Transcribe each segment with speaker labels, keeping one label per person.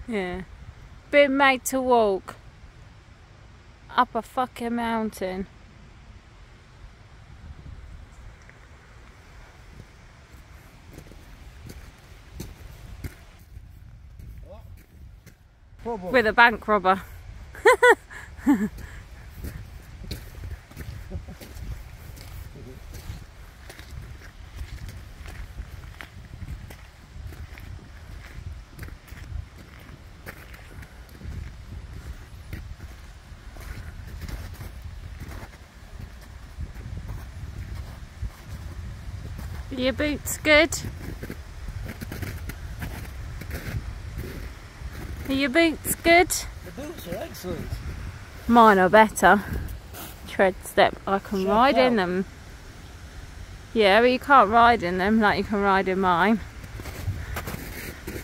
Speaker 1: Yeah. Been made to walk up a fucking mountain. With a bank robber. Are your boots good? Are your boots good?
Speaker 2: The boots are excellent.
Speaker 1: Mine are better. Tread step. I can ride in them. Yeah, but you can't ride in them like you can ride in mine.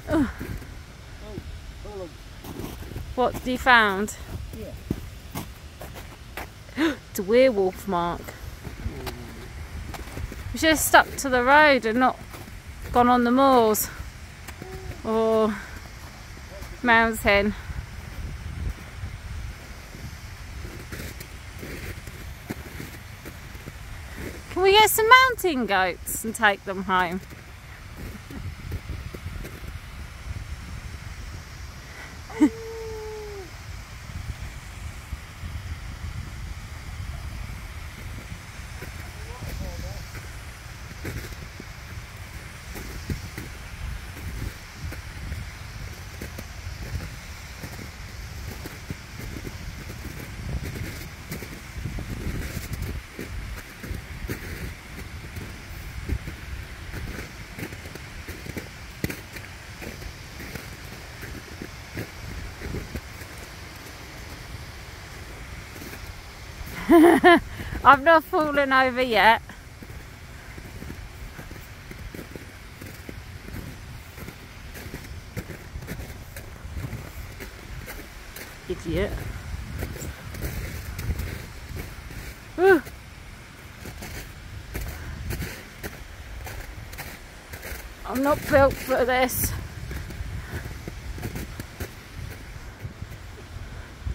Speaker 1: Oh. What have you found? Yeah. It's a werewolf mark. We should have stuck to the road and not gone on the moors or Mounds Hen. Can we get some mountain goats and take them home? I've not fallen over yet. Idiot. Ooh. I'm not built for this.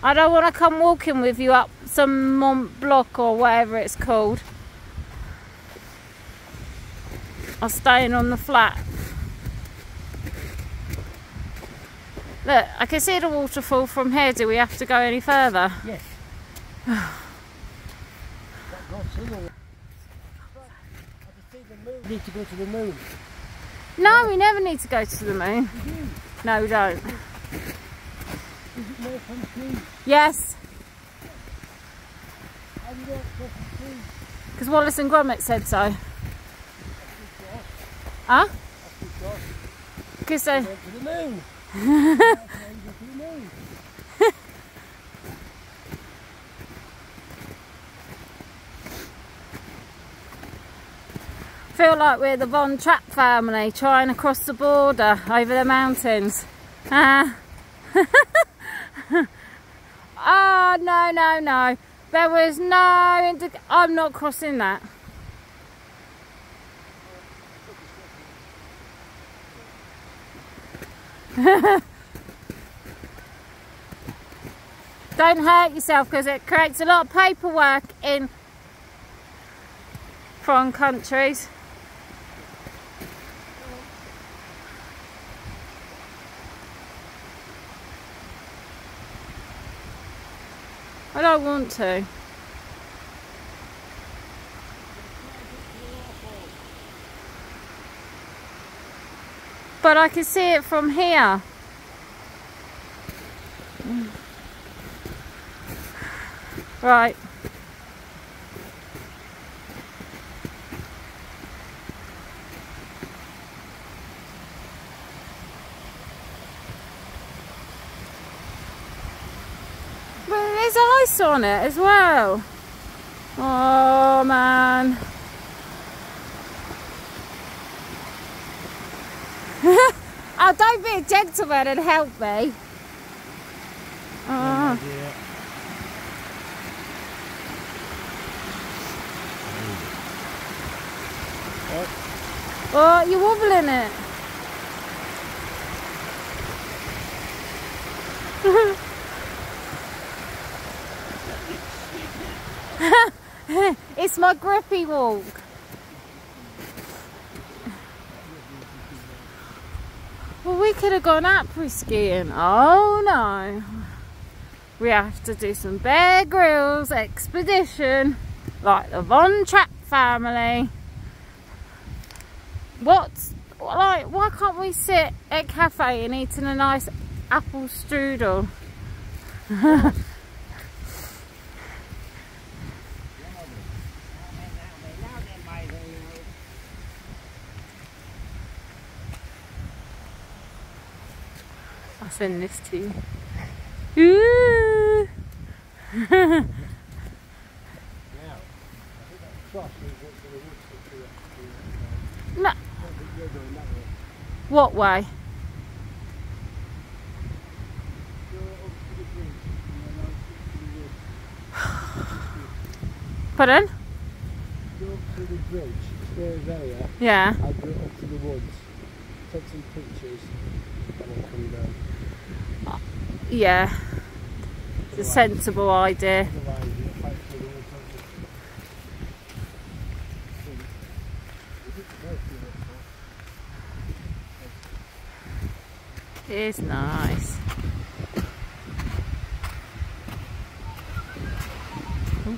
Speaker 1: I don't want to come walking with you up some Mont Blanc or whatever it's called. I'm staying on the flat. Look, I can see the waterfall from here. Do we have to go any further?
Speaker 2: Yes. We need to go to the moon.
Speaker 1: No, we never need to go to the moon. No, we don't. Yes. Because Wallace and Gromit said so. Huh? Because they
Speaker 2: went to the moon.
Speaker 1: Feel like we're the Von Trapp family trying to cross the border over the mountains. Oh, no, no, no. There was no... I'm not crossing that. Don't hurt yourself because it creates a lot of paperwork in foreign countries. I don't want to. But I can see it from here. Right. But there's ice on it as well. Oh man. Oh, don't be a gentleman and help me. Oh. Oh, you're wobbling it. It's my grippy walk. Well, we could have gone après skiing. Oh no. We have to do some Bear Grylls expedition like the Von Trapp family. Why can't we sit at a cafe and eating a nice apple strudel? I'll send this to you. Ooh. No. What way? Pardon?
Speaker 2: Go up to the bridge, stay there.
Speaker 1: Yeah.
Speaker 2: I'll go up to the woods, take some pictures, and then come down.
Speaker 1: Yeah. It's a sensible idea.
Speaker 2: Otherwise, you'll fight through the woods.
Speaker 1: It is nice. Ooh.